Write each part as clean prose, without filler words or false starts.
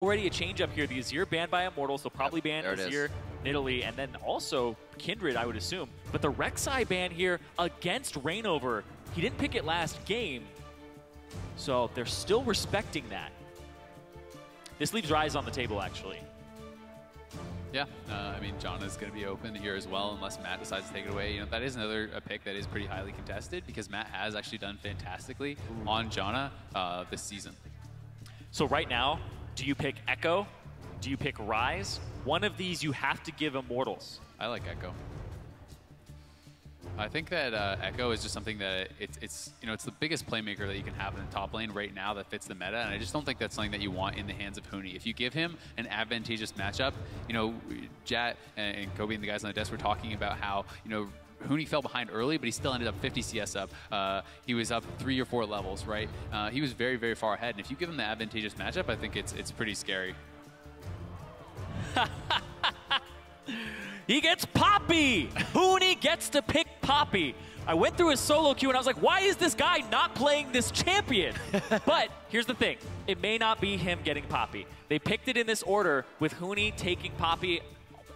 already a change up here. The Azir banned by Immortals, so probably ban Azir in Italy, and then also Kindred, I would assume. But the Rek'Sai ban here against ReignOver, he didn't pick it last game, so they're still respecting that. This leaves Ryze on the table, actually. Yeah, I mean, Janna's going to be open here as well, unless Matt decides to take it away. You know, that is another pick that is pretty highly contested, because Matt has actually done fantastically on Janna this season. So right now, do you pick Echo? Do you pick Ryze? One of these you have to give Immortals. I like Echo. I think that Echo is just something that it's the biggest playmaker that you can have in the top lane right now that fits the meta, and I just don't think that's something that you want in the hands of Huni. If you give him an advantageous matchup, you know, Jat and Kobe and the guys on the desk were talking about how, you know, Huni fell behind early, but he still ended up 50 CS up. He was up 3 or 4 levels, right? He was very, very far ahead, and if you give him the advantageous matchup, I think it's pretty scary. He gets Poppy! Huni gets to pick Poppy. I went through his solo queue and I was like, why is this guy not playing this champion? But here's the thing. It may not be him getting Poppy. They picked it in this order with Huni taking Poppy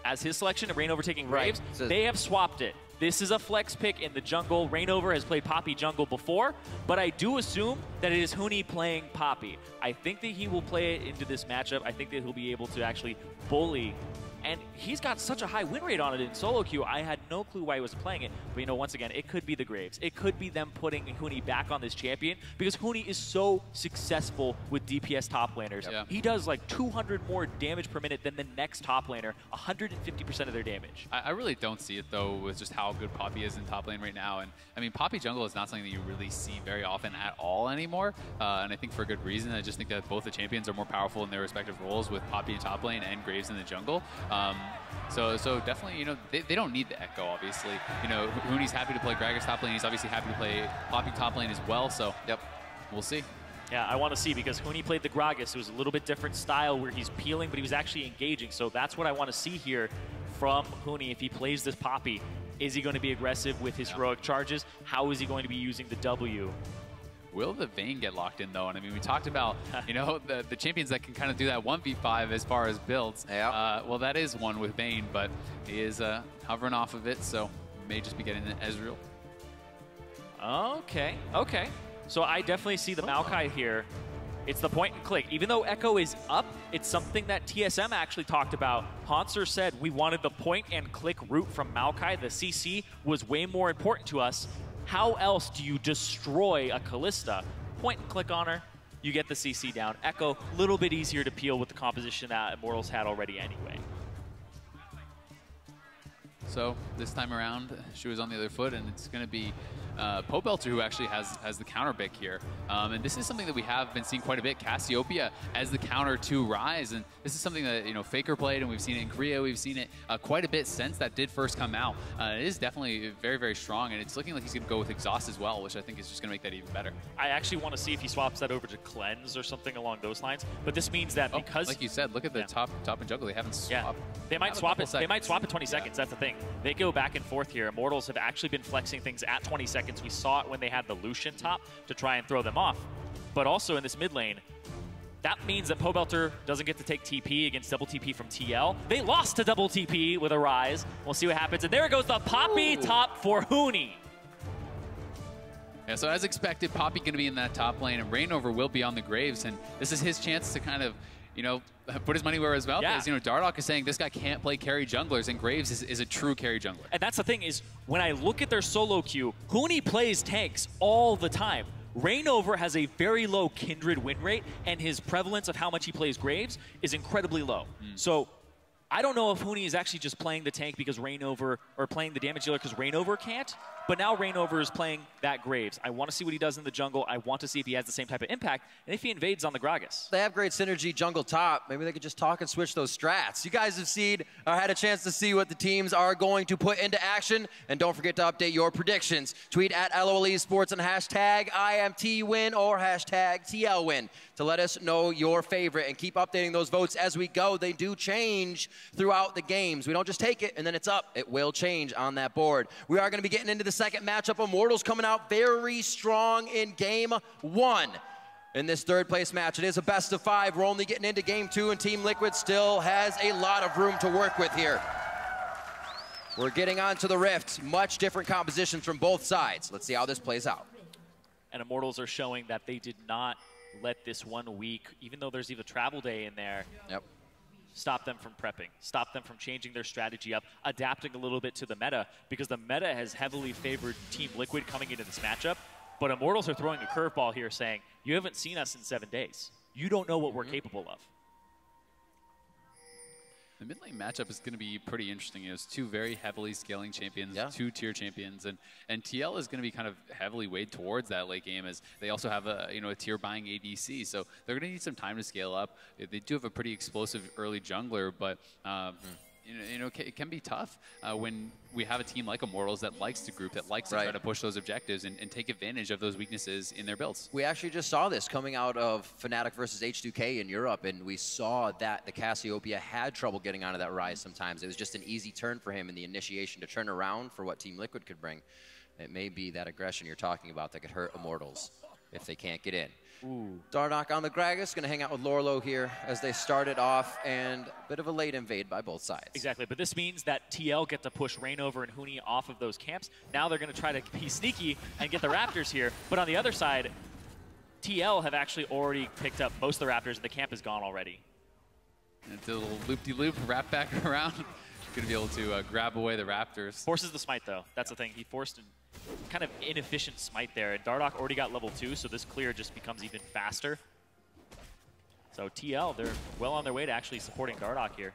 as his selection and ReignOver taking Graves. Right. So they have swapped it. This is a flex pick in the jungle. ReignOver has played Poppy jungle before, but I do assume that it is Huni playing Poppy. I think that he will play it into this matchup. I think that he'll be able to actually bully. And he's got such a high win rate on it in solo queue. I had no clue why he was playing it. But, you know, once again, it could be the Graves. It could be them putting Huni back on this champion because Huni is so successful with DPS top laners. Yep. He does like 200 more damage per minute than the next top laner, 150% of their damage. I really don't see it, though, with just how good Poppy is in top lane right now. And, I mean, Poppy jungle is not something that you really see very often at all anymore. And I think for a good reason. I just think that both the champions are more powerful in their respective roles with Poppy in top lane and Graves in the jungle. So definitely, you know, they don't need the Echo, obviously. You know, Huni's happy to play Gragas top lane. He's obviously happy to play Poppy top lane as well. So, yep, we'll see. Yeah, I want to see because Huni played the Gragas. It was a little bit different style where he's peeling, but he was actually engaging. So that's what I want to see here from Huni if he plays this Poppy. Is he going to be aggressive with his heroic charges? How is he going to be using the W? Will the Vayne get locked in, though? And I mean, we talked about, you know, the champions that can kind of do that 1v5 as far as builds. Yeah. Well, that is one with Vayne, but he is hovering off of it, so may just be getting the Ezreal. Okay, okay. So I definitely see the Maokai here. It's the point and click. Even though Echo is up, it's something that TSM actually talked about. Hanser said we wanted the point and click route from Maokai. The CC was way more important to us. How else do you destroy a Kalista? Point and click on her, you get the CC down. Echo, a little bit easier to peel with the composition that Immortals had already anyway. So this time around, she was on the other foot, and it's going to be Pobelter who actually has the counter pick here. And this is something that we have been seeing quite a bit. Cassiopeia as the counter to Ryze, and this is something that, you know, Faker played, and we've seen it in Korea. We've seen it quite a bit since that did first come out. It is definitely very, very strong, and it's looking like he's going to go with Exhaust as well, which I think is just going to make that even better. I actually want to see if he swaps that over to Cleanse or something along those lines. But this means that because, like you said, look at the top and jungle. They haven't swapped. Yeah. They might swap it. They might swap it 20 seconds. That's the thing. They go back and forth here. Immortals have actually been flexing things at 20 seconds. We saw it when they had the Lucian top to try and throw them off. But also in this mid lane, that means that Pobelter doesn't get to take TP against double TP from TL. They lost to double TP with a Ryze. We'll see what happens. And there goes the Poppy top for Huni. Yeah, so as expected, Poppy going to be in that top lane, and ReignOver will be on the Graves, and this is his chance to kind of, you know, put his money where his mouth is. You know, Dardoch is saying this guy can't play carry junglers, and Graves is a true carry jungler. And that's the thing is, when I look at their solo queue, Huni plays tanks all the time. ReignOver has a very low Kindred win rate, and his prevalence of how much he plays Graves is incredibly low. So I don't know if Huni is actually just playing the tank because ReignOver, or playing the damage dealer because ReignOver can't, but now ReignOver is playing that Graves. I want to see what he does in the jungle. I want to see if he has the same type of impact, and if he invades on the Gragas. They have great synergy jungle top. Maybe they could just talk and switch those strats. You guys have seen, or had a chance to see what the teams are going to put into action, and don't forget to update your predictions. Tweet at LOL eSports and hashtag IMTWin or hashtag TLWin to let us know your favorite, and keep updating those votes as we go. They do change throughout the games. We don't just take it and then it's up. It will change on that board. We are going to be getting into the second matchup. Immortals coming out very strong in game one. in this third place match. It is a best of 5. We're only getting into game 2, and Team Liquid still has a lot of room to work with here. We're getting onto the Rift. Much different compositions from both sides. Let's see how this plays out. And Immortals are showing that they did not let this 1 week, even though there's even travel day in there, stop them from prepping, stop them from changing their strategy up, adapting a little bit to the meta, because the meta has heavily favored Team Liquid coming into this matchup. But Immortals are throwing a curveball here saying, you haven't seen us in 7 days. You don't know what we're capable of. The mid lane matchup is going to be pretty interesting. It's 2 very heavily scaling champions, 2 tier champions, and TL is going to be kind of heavily weighed towards that late game, as they also have a a tier buying ADC, so they're going to need some time to scale up. They do have a pretty explosive early jungler, but it can be tough when we have a team like Immortals that likes to group, that likes to try to push those objectives and take advantage of those weaknesses in their builds. We actually just saw this coming out of Fnatic versus H2K in Europe, and we saw that the Cassiopeia had trouble getting onto that Ryze sometimes. It was just an easy turn for him in the initiation to turn around for what Team Liquid could bring. It may be that aggression you're talking about that could hurt Immortals if they can't get in. Dardoch on the Gragas, going to hang out with Lourlo here as they started off, and a bit of a late invade by both sides. Exactly, but this means that TL get to push ReignOver and Huni off of those camps. Now they're going to try to be sneaky and get the Raptors here, but on the other side, TL have actually already picked up most of the Raptors, and the camp is gone already. And it's a little loop-de-loop, wrap back around. Going to be able to grab away the Raptors. Forces the smite, though. That's the thing. He forced a kind of inefficient smite there. And Dardoch already got level 2, so this clear just becomes even faster. So TL, they're well on their way to actually supporting Dardoch here.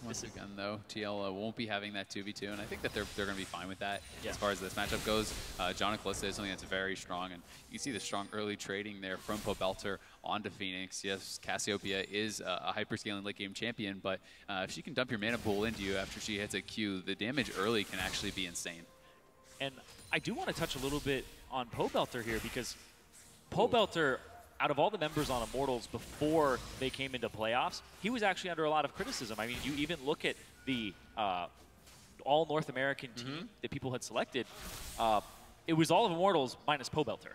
Once again, though, TL won't be having that 2v2, and I think that they're going to be fine with that as far as this matchup goes. Janna Kalista is something that's very strong, and you see the strong early trading there from Pobelter onto FeniX. Yes, Cassiopeia is a hyperscaling late game champion, but if she can dump your mana pool into you after she hits a Q, the damage early can actually be insane. And I do want to touch a little bit on Pobelter here, because Pobelter, out of all the members on Immortals before they came into playoffs, he was actually under a lot of criticism. I mean, you even look at the all North American team that people had selected. It was all of Immortals minus Pobelter,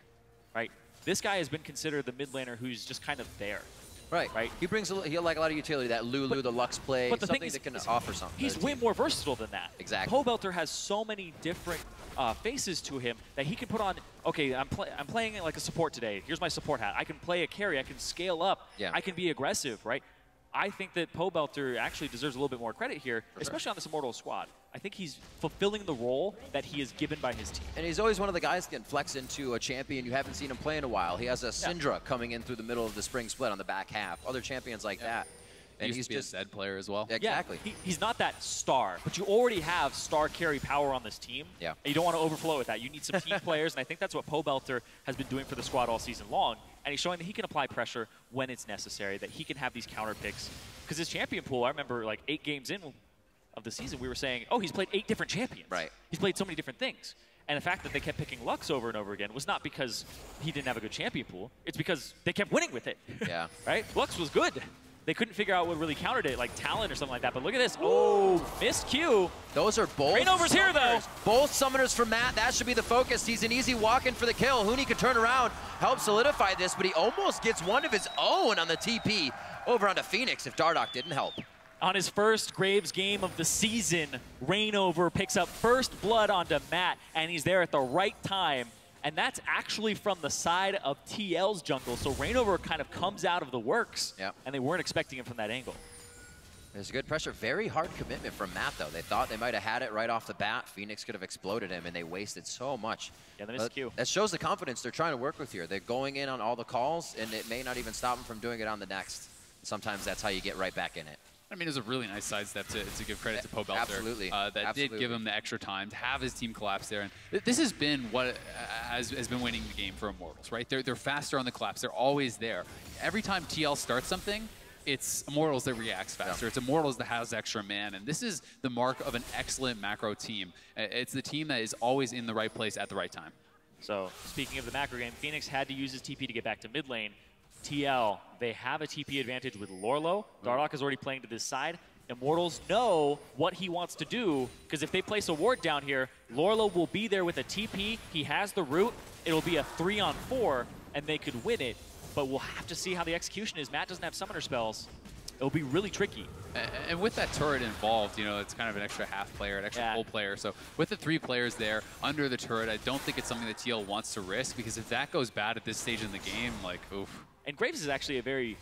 right? This guy has been considered the mid laner who's just kind of there. Right. He brings he like a lot of utility, that Lulu, the Lux play, but the something thing is, that can offer something. He's way more versatile than that. Exactly. Pobelter has so many different faces to him that he can put on, okay, I'm playing like a support today. Here's my support hat. I can play a carry. I can scale up. I can be aggressive, right? I think that Pobelter actually deserves a little bit more credit here, especially on this Immortals squad. I think he's fulfilling the role that he is given by his team. And he's always one of the guys that can flex into a champion you haven't seen him play in a while. He has a Syndra coming in through the middle of the spring split on the back half. Other champions like that. And he's just a Zed player as well. Exactly. He's not that star, but you already have star carry power on this team. And you don't want to overflow with that. You need some team players, and I think that's what Pobelter has been doing for the squad all season long. And he's showing that he can apply pressure when it's necessary, that he can have these counter picks. Because his champion pool, I remember like 8 games in of the season, we were saying, oh, he's played 8 different champions. He's played so many different things. And the fact that they kept picking Lux over and over again was not because he didn't have a good champion pool. It's because they kept winning with it. Right? Lux was good. They couldn't figure out what really countered it, like Talon or something like that. But look at this. Oh, missed Q. Those are both ReignOver's here, though. Both summoners for Matt. That should be the focus. He's an easy walk-in for the kill. Huni could turn around, help solidify this, but he almost gets one of his own on the TP over onto FeniX if Dardoch didn't help. On his first Graves game of the season, ReignOver picks up first blood onto Matt, and he's there at the right time. And that's actually from the side of TL's jungle. So ReignOver kind of comes out of the works, and they weren't expecting him from that angle. There's good pressure. Very hard commitment from Matt, though. They thought they might have had it right off the bat. FeniX could have exploded him, and they wasted so much. Yeah, they missed Q. That shows the confidence they're trying to work with here. They're going in on all the calls, and it may not even stop them from doing it on the next. Sometimes that's how you get right back in it. I mean, it was a really nice sidestep to give credit to Pobelter. Absolutely. That did give him the extra time to have his team collapse there. And this has been what has been winning the game for Immortals, right? They're faster on the collapse. They're always there. Every time TL starts something, it's Immortals that reacts faster. It's Immortals that has extra man. And this is the mark of an excellent macro team. It's the team that is always in the right place at the right time. So, speaking of the macro game, FeniX had to use his TP to get back to mid lane. TL, they have a TP advantage with Lourlo. Dardoch is already playing to this side. Immortals know what he wants to do, because if they place a ward down here, Lourlo will be there with a TP. He has the root. it'll be a 3-on-4, and they could win it, but we'll have to see how the execution is. Matt doesn't have summoner spells. It'll be really tricky. And with that turret involved, you know, it's kind of an extra half player, an extra full player. So with the 3 players there under the turret, I don't think it's something that TL wants to risk, because if that goes bad at this stage in the game, like, oof. And Graves is actually a very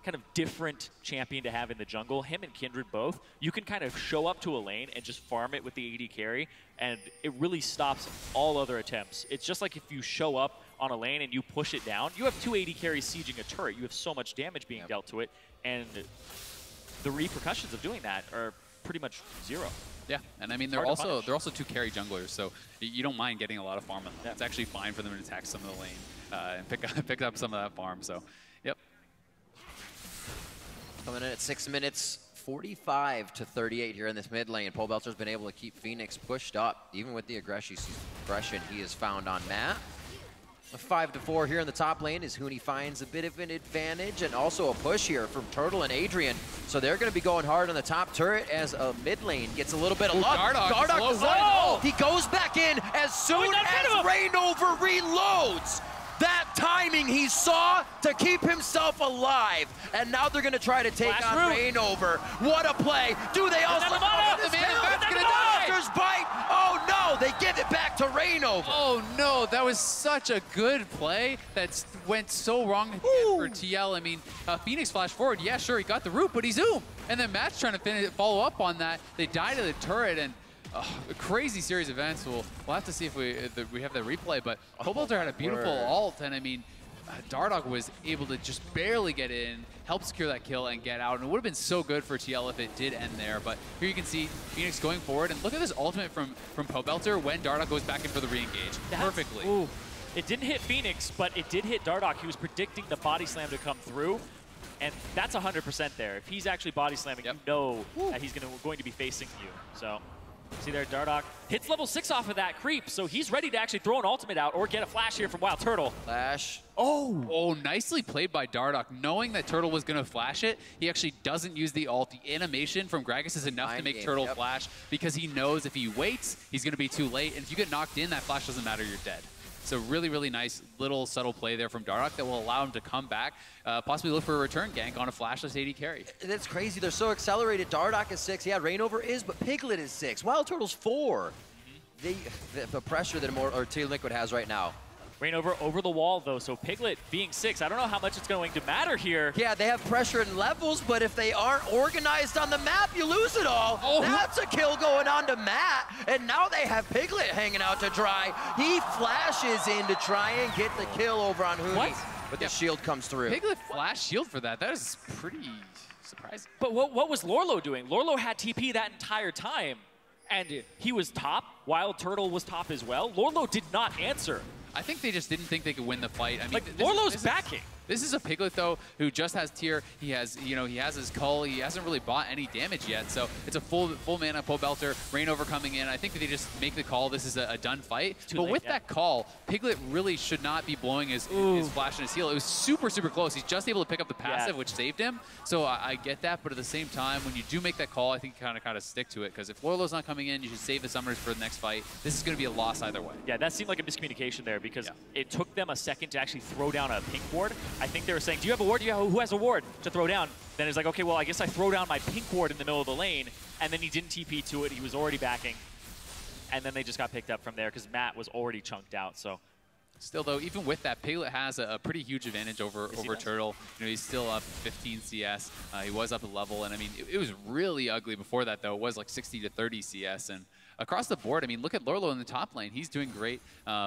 kind of different champion to have in the jungle. Him and Kindred both. You can kind of show up to a lane and just farm it with the AD carry, and it really stops all other attempts. It's just like if you show up on a lane and you push it down, you have 2 AD carries sieging a turret. You have so much damage being dealt to it, and the repercussions of doing that are pretty much 0. Yeah, and I mean they're also 2 carry junglers, so you don't mind getting a lot of farm on them. Yeah. It's actually fine for them to attack some of the lane and pick up some of that farm. So, yep. Coming in at 6 minutes, 45 to 38 here in this mid lane. Pobelter's been able to keep FeniX pushed up, even with the aggression he has found on Matt. A 5-4 here in the top lane as Huni finds a bit of an advantage, and also a push here from Turtle and Adrian. So they're going to be going hard on the top turret as a mid lane gets a little bit of luck. Dardoch, he goes back in as soon as ReignOver reloads. That timing he saw to keep himself alive. And now they're going to try to take on ReignOver. What a play. Do they also... The man's going to die. Bite. Oh, no. They give it back to ReignOver. Oh, no. That was such a good play that went so wrong for TL. I mean, FeniX flashed forward. Yeah, sure, he got the root, but he zoomed. And then Matt's trying to follow up on that. They die to the turret, and a crazy series of events. We'll have to see if we have the replay, but Pobelter had a beautiful ult, and I mean, Dardoch was able to just barely get in, help secure that kill and get out, and it would have been so good for TL if it did end there. But here you can see FeniX going forward, and look at this ultimate from Pobelter when Dardoch goes back in for the re-engage perfectly. Ooh. It didn't hit FeniX, but it did hit Dardoch. He was predicting the body slam to come through, and that's 100% there. If he's actually body slamming, you know that he's going to be facing you. So. See there, Dardoch hits level 6 off of that creep, so he's ready to actually throw an ultimate out or get a flash here from WildTurtle. Flash. Oh, nicely played by Dardoch. Knowing that Turtle was going to flash it, he actually doesn't use the ult. The animation from Gragas is enough to make Turtle flash, because he knows if he waits, he's going to be too late. And if you get knocked in, that flash doesn't matter, you're dead. So really, really nice little subtle play there from Dardoch that will allow him to come back, possibly look for a return gank on a flashless AD carry. That's crazy. They're so accelerated. Dardoch is 6. Yeah, ReignOver is, but Piglet is 6. WildTurtle's 4. The pressure that Team Liquid has right now. ReignOver over the wall, though, so Piglet being 6, I don't know how much it's going to matter here. Yeah, they have pressure in levels, but if they aren't organized on the map, you lose it all. That's a kill going on to Matt, and now they have Piglet hanging out to dry. He flashes in to try and get the kill over on Huni, but the shield comes through. Piglet flash shield for that. That is pretty surprising. But what was Lourlo doing? Lourlo had TP that entire time, and he was top. WildTurtle was top as well. Lourlo did not answer. I think they just didn't think they could win the fight. I mean, like, Lourlo's backing. This is a Piglet, though, who just has tier. He has, he has his cull. He hasn't really bought any damage yet. So it's a full mana Pobelter, ReignOver coming in. I think that they just make the call. This is a done fight. But with that call, Piglet really should not be blowing his flash and his heal. It was super, super close. He's just able to pick up the passive, which saved him. So I get that. But at the same time, when you do make that call, I think you kind of stick to it. Because if Lourlo's not coming in, you should save the summoners for the next fight. This is going to be a loss either way. Yeah, that seemed like a miscommunication there, because it took them a second to actually throw down a pink ward. I think they were saying, do you have a ward? Who has a ward to throw down? Then it's like, okay, well, I guess I throw down my pink ward in the middle of the lane, and then he didn't TP to it. He was already backing. And then they just got picked up from there because Matt was already chunked out. So still, though, even with that, Piglet has a pretty huge advantage over Turtle. You know, he's still up 15 CS. He was up a level, and I mean, it was really ugly before that, though. It was like 60 to 30 CS, and across the board, I mean, look at Lourlo in the top lane. He's doing great,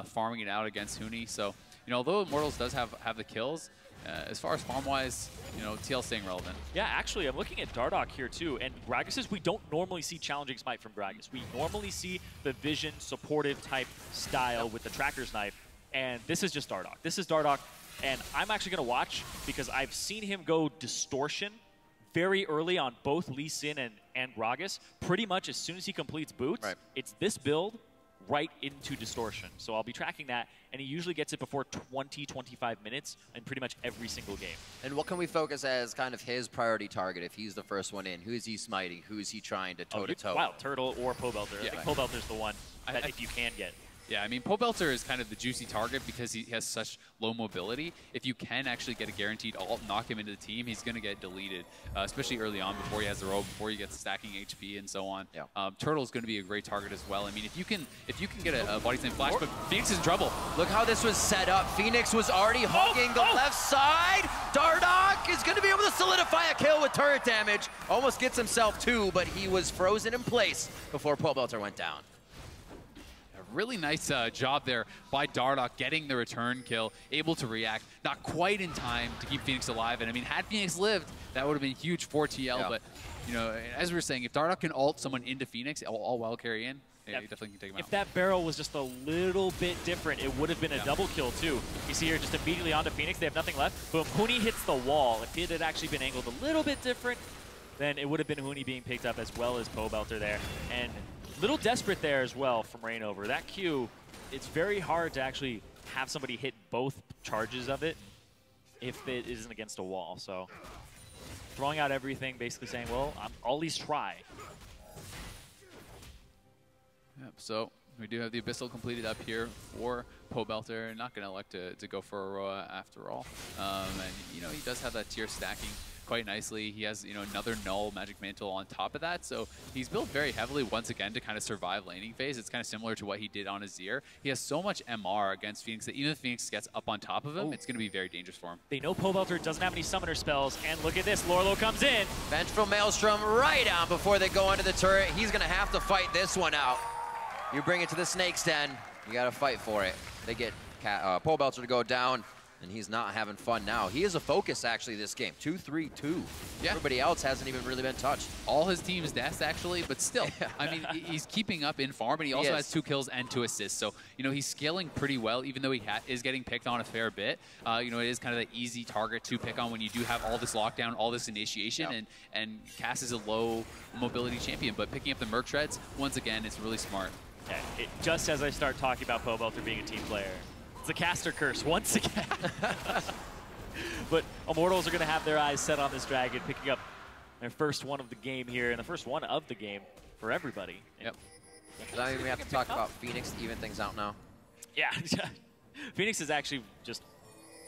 farming it out against Huni. So, you know, although Immortals does have the kills, as far as farm-wise, you know, TL staying relevant. Yeah, actually, I'm looking at Dardoch here, too. And Gragas, we don't normally see challenging smite from Gragas. We normally see the vision supportive type style with the tracker's knife. And this is just Dardoch. This is Dardoch. And I'm actually going to watch, because I've seen him go distortion very early on both Lee Sin and Gragas. Pretty much as soon as he completes boots, it's this build right into distortion. So I'll be tracking that, and he usually gets it before 20-25 minutes in pretty much every single game. And what can we focus as kind of his priority target if he's the first one in? Who is he smiting? Who is he trying to toe-to-toe? WildTurtle or Pobelter. I think Pobelter's the one that if you can get. Yeah, I mean, Pobelter is kind of the juicy target because he has such low mobility. If you can actually get a guaranteed ult, knock him into the team, he's going to get deleted, especially early on before he has the roll, before he gets stacking HP and so on. Yeah. Turtle's going to be a great target as well. I mean, if you can get a body slam flash, but FeniX is in trouble. Look how this was set up. FeniX was already hogging the left side. Dardoch is going to be able to solidify a kill with turret damage. Almost gets himself two, but he was frozen in place before Pobelter went down. Really nice job there by Dardoch, getting the return kill, able to react, not quite in time to keep FeniX alive. And I mean, had FeniX lived, that would have been huge for TL. Yeah. But, you know, as we were saying, if Dardoch can ult someone into FeniX, all while carry in, yeah, you definitely can take him out. If that barrel was just a little bit different, it would have been a double kill too. You see here, just immediately onto FeniX, they have nothing left. Boom, Huni hits the wall. If it had actually been angled a little bit different, then it would have been Huni being picked up as well as Pobelter there. And little desperate there as well from ReignOver. That Q, it's very hard to actually have somebody hit both charges of it if it isn't against a wall. So throwing out everything, basically saying, well, I'll at least try. Yep, so we do have the Abyssal completed up here for Pobelter. Not going to elect to go for Aurora after all. And, you know, he does have that tier stacking quite nicely. He has, you know, another null magic mantle on top of that, so he's built very heavily once again to kind of survive laning phase. It's kind of similar to what he did on Azir. He has so much MR against FeniX that even if FeniX gets up on top of him, it's going to be very dangerous for him. They know Pobelter doesn't have any summoner spells, and look at this, Lourlo comes in. Vengeful Maelstrom right on before they go into the turret. He's going to have to fight this one out. You bring it to the Snake's Den, you got to fight for it. They get Pobelter to go down, and he's not having fun now. He is a focus, actually, this game. 2-3-2. Yeah. Everybody else hasn't even really been touched. All his team's deaths, actually, but still. I mean, he's keeping up in farm, and he also has 2 kills and 2 assists. So, you know, he's scaling pretty well, even though he is getting picked on a fair bit. You know, it is kind of the easy target to pick on when you do have all this lockdown, all this initiation, and Cass is a low mobility champion. But picking up the Merc Treads, once again, it's really smart. Yeah, just as I start talking about Pobelter being a team player, it's a caster curse once again. But Immortals are going to have their eyes set on this dragon, picking up their first one of the game here, and the first one of the game for everybody. Yep. Does that mean we have to talk about FeniX to even things out now? Yeah. FeniX is actually just,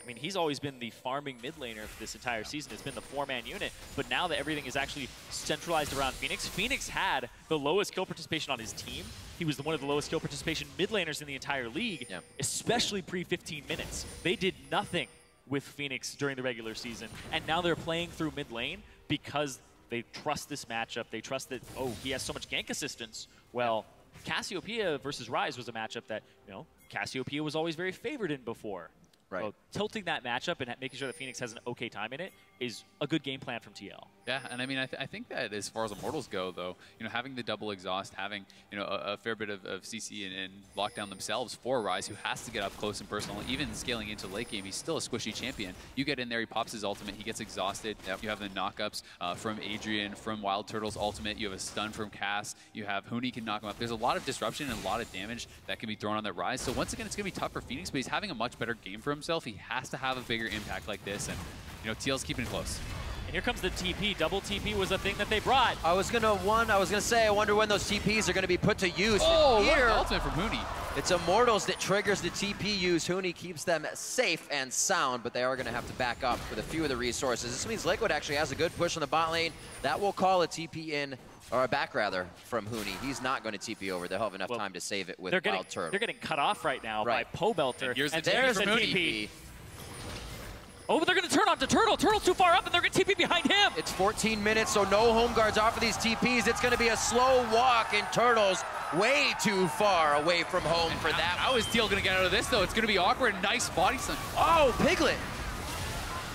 I mean, he's always been the farming mid laner for this entire season. It's been the 4-man unit, but now that everything is actually centralized around FeniX, FeniX had the lowest kill participation on his team. He was one of the lowest kill participation mid laners in the entire league, especially pre-15 minutes. They did nothing with FeniX during the regular season, and now they're playing through mid lane because they trust this matchup. They trust that, oh, he has so much gank assistance. Well, Cassiopeia versus Ryze was a matchup that, you know, Cassiopeia was always very favored in before. Right. So tilting that matchup and making sure that FeniX has an okay time in it is a good game plan from TL. Yeah, and I mean, I think that as far as Immortals go, though, you know, having the double exhaust, having, you know, a fair bit of CC and lockdown themselves for Ryze, who has to get up close and personal, even scaling into late game, he's still a squishy champion. You get in there, he pops his ultimate, he gets exhausted. You have the knockups from Adrian, from WildTurtle's ultimate. You have a stun from Cass. You have Huni can knock him up. There's a lot of disruption and a lot of damage that can be thrown on that Ryze. So once again, it's going to be tough for FeniX, but he's having a much better game for himself. He has to have a bigger impact like this, and, you know, TL's keeping it close. And here comes the TP. Double TP was a thing that they brought. I was gonna say, I wonder when those TPs are gonna be put to use. Oh, here, what an ultimate from Huni. It's Immortals that triggers the TP use. Huni keeps them safe and sound, but they are gonna have to back up with a few of the resources. This means Liquid actually has a good push on the bot lane. That will call a TP in, or a back rather, from Huni. He's not going to TP over. They'll have enough time to save it with WildTurtle. They're getting cut off right now by Pobelter. And there's a TP. Oh, but they're going to turn onto Turtle. Turtle's too far up, and they're going to TP behind him. It's 14 minutes, so no home guards off of these TPs. It's going to be a slow walk, and Turtle's way too far away from home for that. How is TL going to get out of this, though? It's going to be awkward. Nice body slam. Oh, Piglet.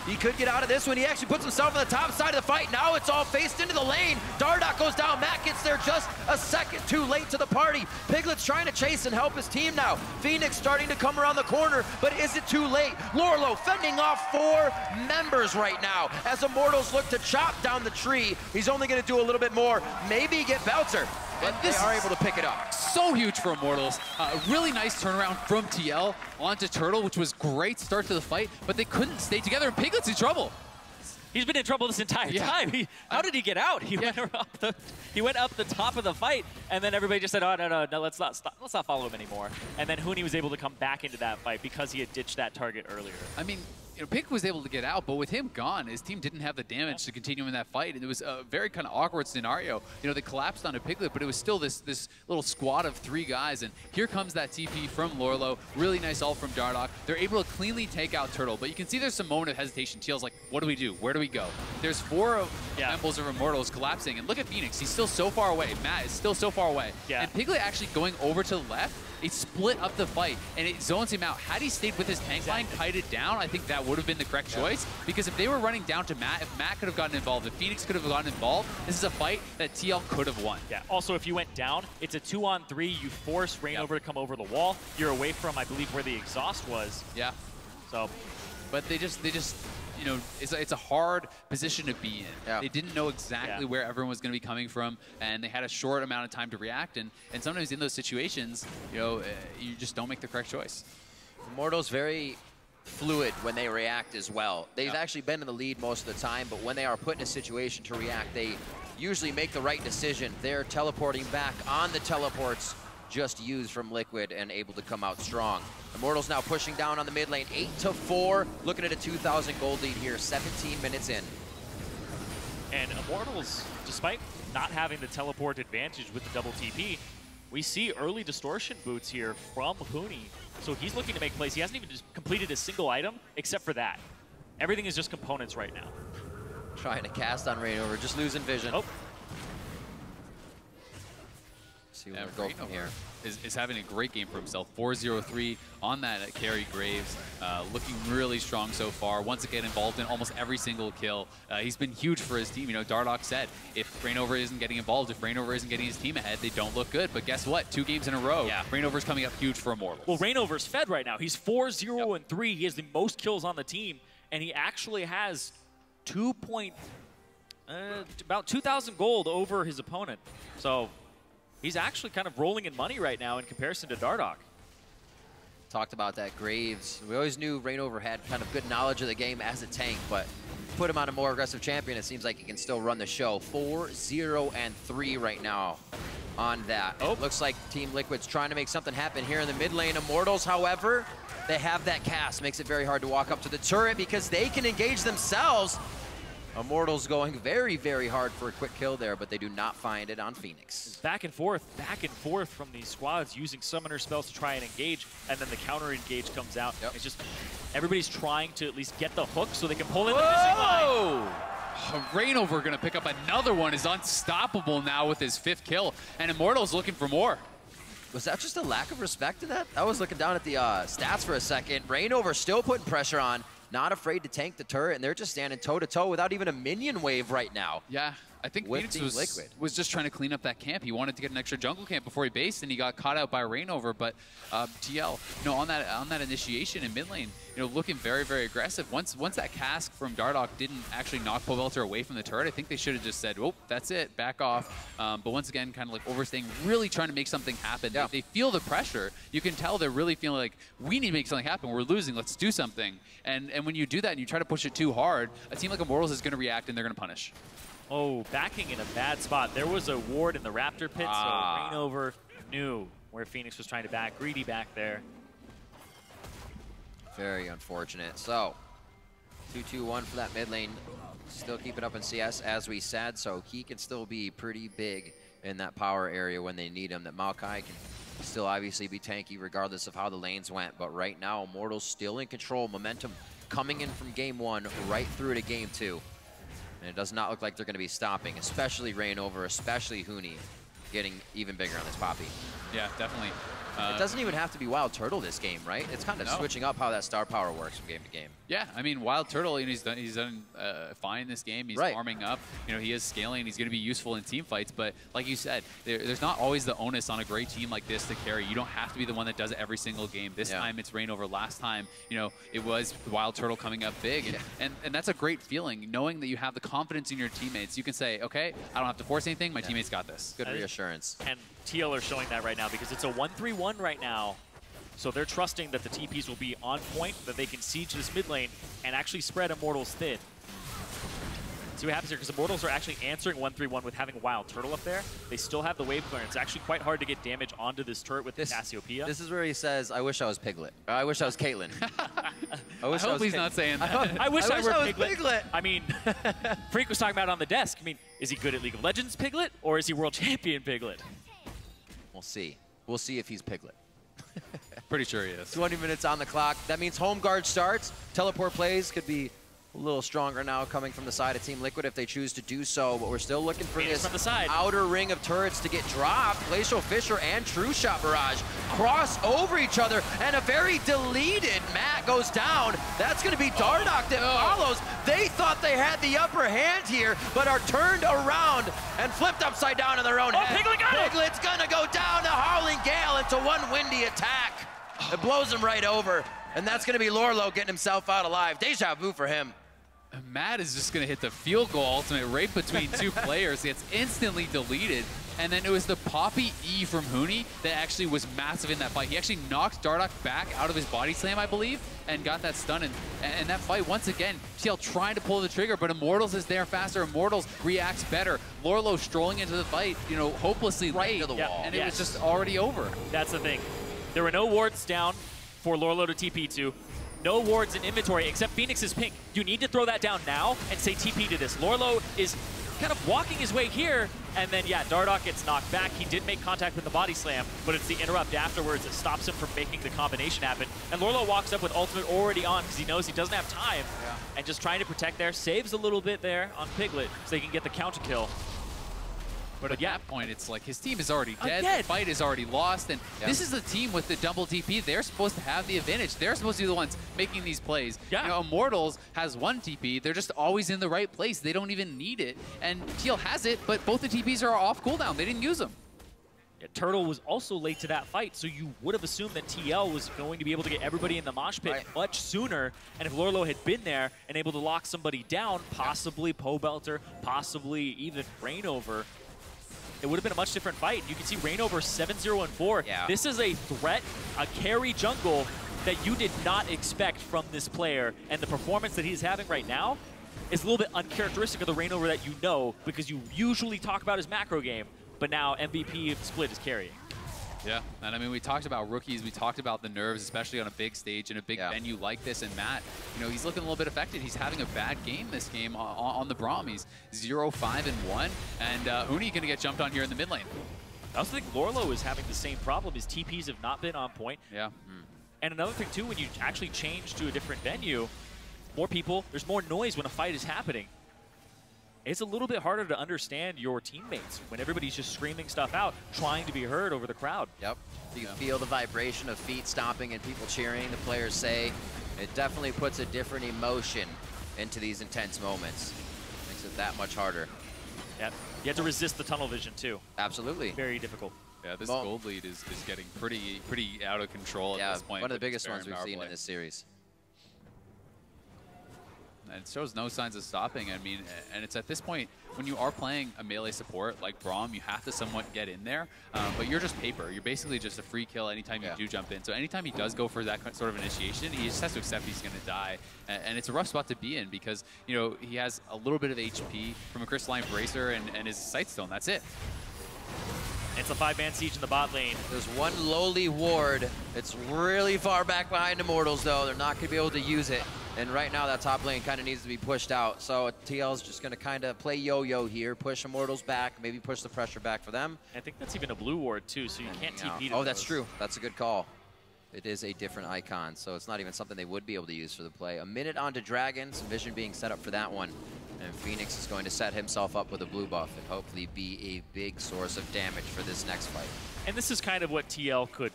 He could get out of this one. He actually puts himself on the top side of the fight. Now it's all faced into the lane. Dardoch goes down. Matt gets there just a second too late to the party. Piglet's trying to chase and help his team now. FeniX starting to come around the corner, but is it too late? Lourlo fending off 4 members right now as Immortals look to chop down the tree. He's only going to do a little bit more. Maybe get Belter, but they are able to pick it up. So huge for Immortals. Really nice turnaround from TL onto Turtle, which was great start to the fight, but they couldn't stay together, and Piglet's in trouble. He's been in trouble this entire time. How did he get out? He went up the top of the fight, and then everybody just said, "Oh no, let's not follow him anymore." And then Huni was able to come back into that fight because he had ditched that target earlier. I mean, you know, Pig was able to get out, but with him gone, his team didn't have the damage to continue in that fight, and it was a very kind of awkward scenario. You know, they collapsed onto Piglet, but it was still this little squad of 3 guys, and here comes that TP from Lourlo. Really nice ult from Dardoch. They're able to cleanly take out Turtle, but you can see there's some moment of hesitation. TL's like, what do we do? Where do we go? There's 4 Temples of Immortals collapsing, and look at FeniX. He's still so far away. Matt is still so far away. And Piglet actually going over to the left, it split up the fight, and it zones him out. Had he stayed with his tank line, kited down, I think that would have been the correct choice. Because if they were running down to Matt, if Matt could have gotten involved, if FeniX could have gotten involved, this is a fight that TL could have won. Yeah. Also, if you went down, it's a 2-on-3. You force ReignOver to come over the wall. You're away from, I believe, where the exhaust was. Yeah. So, but they just. You know, it's a hard position to be in. They didn't know exactly where everyone was going to be coming from, and they had a short amount of time to react. And sometimes in those situations, you know, you just don't make the correct choice. Immortals very fluid when they react as well. They've actually been in the lead most of the time, but when they are put in a situation to react, they usually make the right decision. They're teleporting back on the teleports just used from Liquid and able to come out strong. Immortals now pushing down on the mid lane, 8-4, looking at a 2,000 gold lead here, 17 minutes in. And Immortals, despite not having the teleport advantage with the double TP, we see early distortion boots here from Huni. So he's looking to make plays. He hasn't even just completed a single item except for that. Everything is just components right now. Trying to cast on ReignOver, just losing vision. Oh. See where we go from here. Is having a great game for himself. 4-0-3 on that carry Graves. Looking really strong so far. Once again involved in almost every single kill. He's been huge for his team. You know, Dardoch said, if ReignOver isn't getting involved, if ReignOver isn't getting his team ahead, they don't look good. But guess what? 2 games in a row, ReignOver's coming up huge for Immortals. Well, ReignOver's fed right now. He's 4-0-3. He has the most kills on the team, and he actually has about 2,000 gold over his opponent. So he's actually kind of rolling in money right now in comparison to Dardoch. Talked about that Graves. We always knew ReignOver had kind of good knowledge of the game as a tank, but put him on a more aggressive champion, it seems like he can still run the show. 4-0-3 right now on that. It looks like Team Liquid's trying to make something happen here in the mid lane. Immortals, however, they have that cast. Makes it very hard to walk up to the turret because they can engage themselves. Immortals going very, very hard for a quick kill there, but they do not find it on FeniX. Back and forth from these squads using summoner spells to try and engage, and then the counter engage comes out. It's just everybody's trying to at least get the hook so they can pull in the missing line. ReignOver gonna pick up another one, is unstoppable now with his 5th kill, and Immortals looking for more. Was that just a lack of respect to that? I was looking down at the stats for a second. ReignOver still putting pressure on. Not afraid to tank the turret, and they're just standing toe-to-toe without even a minion wave right now. Yeah, I think FeniX was just trying to clean up that camp. He wanted to get an extra jungle camp before he based, and he got caught out by ReignOver. But TL, you know, on that initiation in mid lane, you know, looking very, very aggressive. Once that cask from Dardoch didn't actually knock Pobelter away from the turret, I think they should have just said, "Oh, that's it, back off." But once again, kind of like overstaying, really trying to make something happen. They feel the pressure. You can tell they're really feeling like, we need to make something happen. We're losing. Let's do something. And when you do that and you try to push it too hard, a team like Immortals is going to react and they're going to punish. Oh, backing in a bad spot. There was a ward in the Raptor pit, so ReignOver knew where FeniX was trying to back. Greedy back there. Very unfortunate. So, 2-2-1 for that mid lane. Still keep it up in CS, as we said, so he can still be pretty big in that power area when they need him. That Maokai can still obviously be tanky regardless of how the lanes went, but right now, Immortals still in control. Momentum coming in from game 1 right through to game 2. And it does not look like they're going to be stopping, especially ReignOver, especially Huni, getting even bigger on this Poppy. Yeah, definitely. It doesn't even have to be WildTurtle this game, right? It's kind of switching up how that star power works from game to game. Yeah, I mean, WildTurtle, you know, he's done fine in this game. He's farming up. You know, he is scaling. He's going to be useful in team fights. But like you said, there's not always the onus on a great team like this to carry. You don't have to be the one that does it every single game. This time it's ReignOver. Last time, you know, it was WildTurtle coming up big. And that's a great feeling, knowing that you have the confidence in your teammates. You can say, okay, I don't have to force anything. My teammates got this. Good reassurance. And TL are showing that right now because it's a 1-3-1 right now. So they're trusting that the TPs will be on point, that they can siege this mid lane and actually spread Immortals thin. see what happens here, because Immortals are actually answering 1-3-1 with having WildTurtle up there. They still have the wave clearance. It's actually quite hard to get damage onto this turret with Cassiopeia. This is where he says, I wish I was Piglet. I wish I was Caitlyn. I hope he's not saying that. I wish I were was Piglet. I mean, Freak was talking about it on the desk. I mean, is he good at League of Legends Piglet, or is he world champion Piglet? We'll see. We'll see if he's Piglet. Pretty sure he is. 20 minutes on the clock. That means home guard starts. Teleport plays could be a little stronger now coming from the side of Team Liquid if they choose to do so, but we're still looking for this from the side. outer ring of turrets to get dropped. Glacial Fisher and True Shot Barrage cross over each other, and a very deleted Matt goes down. That's going to be Dardoch that follows. They thought they had the upper hand here, but are turned around and flipped upside down in their own head. Piglet got it! Piglet's going to go down to Howling Gale into one windy attack. It blows him right over, and that's going to be Lourlo getting himself out alive. Deja vu for him. Matt is just going to hit the field goal ultimate right between two players. It's instantly deleted. And then it was the Poppy E from Huni that actually was massive in that fight. He actually knocked Dardoch back out of his body slam, I believe, and got that stun. And that fight, once again, TL trying to pull the trigger, but Immortals is there faster. Immortals reacts better. Lourlo strolling into the fight, you know, hopelessly late. To the wall. And it was just already over. That's the thing. There were no wards down for Lourlo to TP to. No wards in inventory except FeniX's pink. You need to throw that down now and say TP to this. Lourlo is kind of walking his way here, and then, yeah, Dardoch gets knocked back. He did make contact with the body slam, but it's the interrupt afterwards that stops him from making the combination happen. And Lourlo walks up with ultimate already on because he knows he doesn't have time, and just trying to protect there. Saves a little bit there on Piglet so they can get the counter kill. But at that point, it's like his team is already dead. The fight is already lost, and this is the team with the double TP. They're supposed to have the advantage. They're supposed to be the ones making these plays. Yeah. You know, Immortals has one TP. They're just always in the right place. They don't even need it. And TL has it, but both the TPs are off cooldown. They didn't use them. Yeah, Turtle was also late to that fight, so you would have assumed that TL was going to be able to get everybody in the mosh pit much sooner. And if Lourlo had been there and able to lock somebody down, possibly Pobelter, possibly even ReignOver, it would have been a much different fight. You can see ReignOver 7-0-4. Yeah. This is a threat, a carry jungle that you did not expect from this player. And the performance that he's having right now is a little bit uncharacteristic of the ReignOver that you know, because you usually talk about his macro game, but now MVP split is carrying. Yeah, and I mean, we talked about rookies, we talked about the nerves, especially on a big stage in a big venue like this, and Matt, you know, he's looking a little bit affected. He's having a bad game this game on the Braum. He's 0-5-1, and Huni gonna get jumped on here in the mid lane. I also think Lourlo is having the same problem. His TPs have not been on point. Yeah. And another thing too, when you actually change to a different venue, more people, there's more noise when a fight is happening. It's a little bit harder to understand your teammates when everybody's just screaming stuff out, trying to be heard over the crowd. Yep. You can feel the vibration of feet stomping and people cheering, the players say. It definitely puts a different emotion into these intense moments. Makes it that much harder. Yep. You have to resist the tunnel vision too. Absolutely. Very difficult. Yeah, this gold lead is getting pretty out of control at this point. One of the biggest ones we've seen in this series. And it shows no signs of stopping. I mean, and it's at this point, when you are playing a melee support like Braum, you have to somewhat get in there, but you're just paper. You're basically just a free kill anytime you do jump in. So anytime he does go for that sort of initiation, he just has to accept he's going to die. And it's a rough spot to be in because, you know, he has a little bit of HP from a crystalline bracer and his sightstone. That's it. It's a 5-man siege in the bot lane. There's one lowly ward. It's really far back behind Immortals, though. They're not going to be able to use it. And right now, that top lane kind of needs to be pushed out. So TL's just going to kind of play yo-yo here, push Immortals back, maybe push the pressure back for them. I think that's even a blue ward, too, so you can't TP to Oh, that's true. That's a good call. It is a different icon, so it's not even something they would be able to use for the play. A minute onto Dragon, some vision being set up for that one. And FeniX is going to set himself up with a blue buff and hopefully be a big source of damage for this next fight. And this is kind of what TL could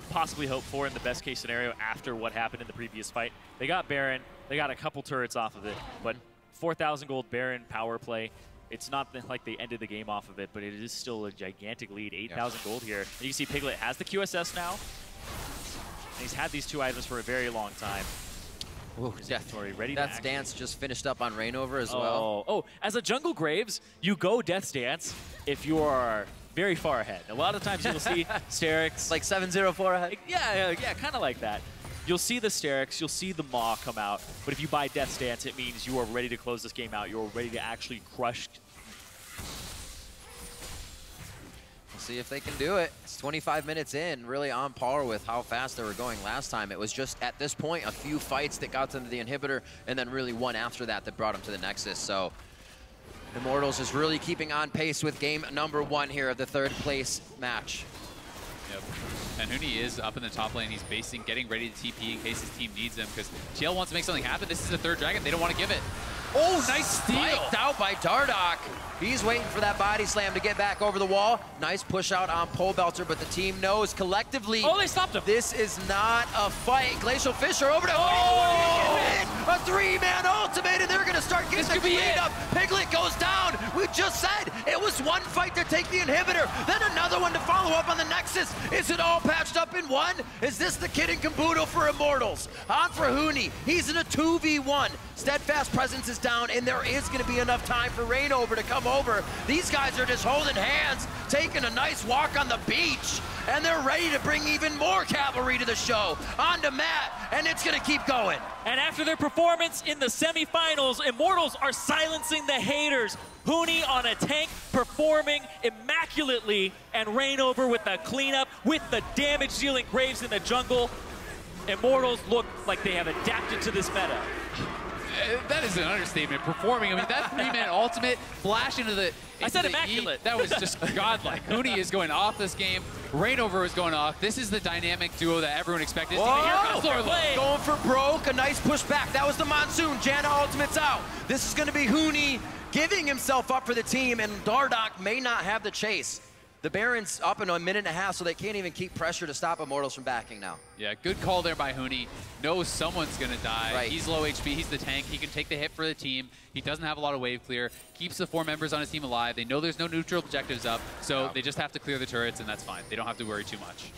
possibly hope for in the best case scenario after what happened in the previous fight. They got Baron, they got a couple turrets off of it, but 4,000 gold Baron power play. It's not like they ended the game off of it, but it is still a gigantic lead, 8,000 gold here. And you can see Piglet has the QSS now, and he's had these two items for a very long time. Ooh, ready Death's Dance just finished up on ReignOver as well. Oh, as a jungle Graves, you go Death's Dance if you are very far ahead. A lot of times you'll see Sterix. Like 7-0-4 ahead? Yeah, kind of like that. You'll see the Sterix, you'll see the Maw come out, but if you buy Death Stance, it means you are ready to close this game out. You're ready to actually crush. We'll see if they can do it. It's 25 minutes in, really on par with how fast they were going last time. It was just, at this point, a few fights that got them to the inhibitor, and then really one after that that brought them to the Nexus. So Immortals is really keeping on pace with game number 1 here of the 3rd place match. Yep. And Huni is up in the top lane. He's basing, getting ready to TP in case his team needs him, because TL wants to make something happen. This is the 3rd dragon. They don't want to give it. Oh, nice steal. Spiked out by Dardoch. He's waiting for that body slam to get back over the wall. Nice push out on Pobelter, but the team knows collectively. Oh, they stopped him. This is not a fight. Glacial Fisher over to a 3-man ultimate, and they're going to start getting the cleanup. Piglet goes down. We just said it was one fight to take the inhibitor, then another one to follow up on the Nexus. Is it all patched up in one? Is this the kid in caboodle for Immortals? On for Huni. He's in a 2v1. Steadfast presence is down, and there is going to be enough time for ReignOver to come over. These guys are just holding hands, taking a nice walk on the beach, and they're ready to bring even more cavalry to the show. On to Matt, and it's going to keep going. And after their performance in the semifinals, Immortals are silencing the haters. Huni on a tank performing immaculately, and ReignOver with the cleanup, with the damage-dealing Graves in the jungle. Immortals look like they have adapted to this meta. That is an understatement. Performing, I mean, that 3-man ultimate flash into the. I said immaculate. That was just godlike. Huni is going off this game. ReignOver is going off. This is the dynamic duo that everyone expected. Whoa, going for broke, a nice push back. That was the Monsoon. Janna ultimate's out. This is going to be Huni giving himself up for the team, and Dardoch may not have the chase. The Baron's up in a minute and a half, so they can't even keep pressure to stop Immortals from backing now. Yeah, good call there by Huni. Knows someone's going to die. Right. He's low HP. He's the tank. He can take the hit for the team. He doesn't have a lot of wave clear. Keeps the 4 members on his team alive. They know there's no neutral objectives up, so they just have to clear the turrets, and that's fine. They don't have to worry too much.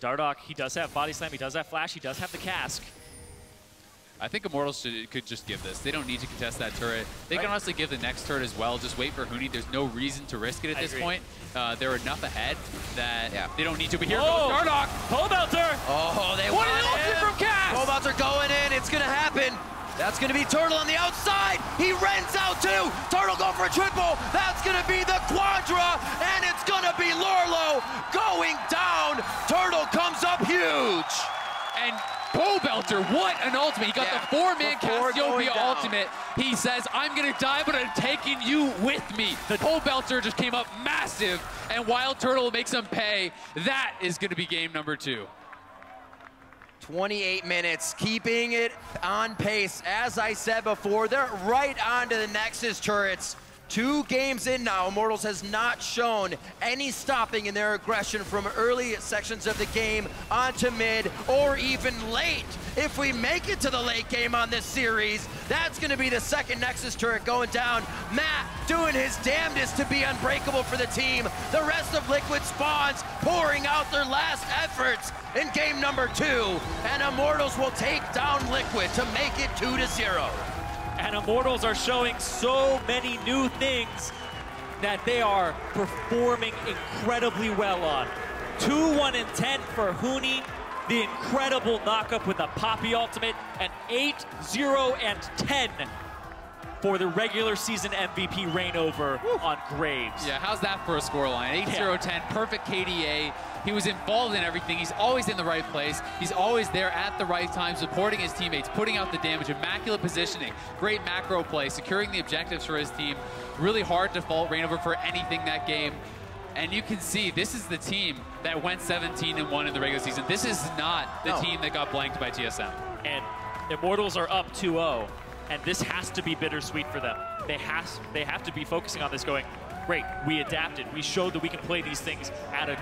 Dardoch, he does have body slam. He does have flash. He does have the cask. I think Immortals could just give this. They don't need to contest that turret. They can honestly give the next turret as well. Just wait for Huni. There's no reason to risk it at this point. They're enough ahead that they don't need to. But here goes Dardoch. Pobelter. Oh, they want an ultimate from Cass. Pobelter going in. It's going to happen. That's going to be Turtle on the outside. He rents out too. Turtle going for a triple. That's going to be the Quadra, and it's going to be Lourlo going down. Turtle comes up huge. And Pobelter, what an ultimate. He got the 4-man Cassiopeia ultimate. He says, I'm going to die, but I'm taking you with me. The Pobelter just came up massive, and WildTurtle makes him pay. That is going to be game number 2. 28 minutes, keeping it on pace. As I said before, they're right onto the Nexus turrets. 2 games in now, Immortals has not shown any stopping in their aggression from early sections of the game onto mid or even late. If we make it to the late game on this series, that's going to be the 2nd Nexus turret going down. Matt doing his damnedest to be unbreakable for the team. The rest of Liquid spawns pouring out their last efforts in game number 2, and Immortals will take down Liquid to make it 2-0. And Immortals are showing so many new things that they are performing incredibly well on. 2-1-10 for Huni, the incredible knockup with a Poppy ultimate, and 8-0-10 for the regular season MVP ReignOver on Graves. Yeah, how's that for a scoreline? 8-0-10, perfect KDA. He was involved in everything. He's always in the right place. He's always there at the right time, supporting his teammates, putting out the damage, immaculate positioning, great macro play, securing the objectives for his team. Really hard to fault ReignOver for anything that game. And you can see this is the team that went 17-1 in the regular season. This is not the team that got blanked by TSM. And Immortals are up 2-0, and this has to be bittersweet for them. They have to be focusing on this going, great, we adapted. We showed that we can play these things at an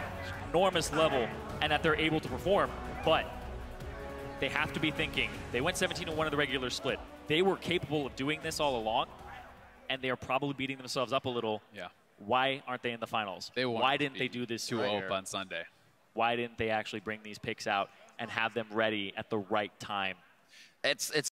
enormous level and that they're able to perform, but they have to be thinking, they went 17-1 in the regular split. They were capable of doing this all along, and they are probably beating themselves up a little. Yeah. Why aren't they in the finals? Why didn't they do this 2-0 on Sunday? Why didn't they actually bring these picks out and have them ready at the right time? It's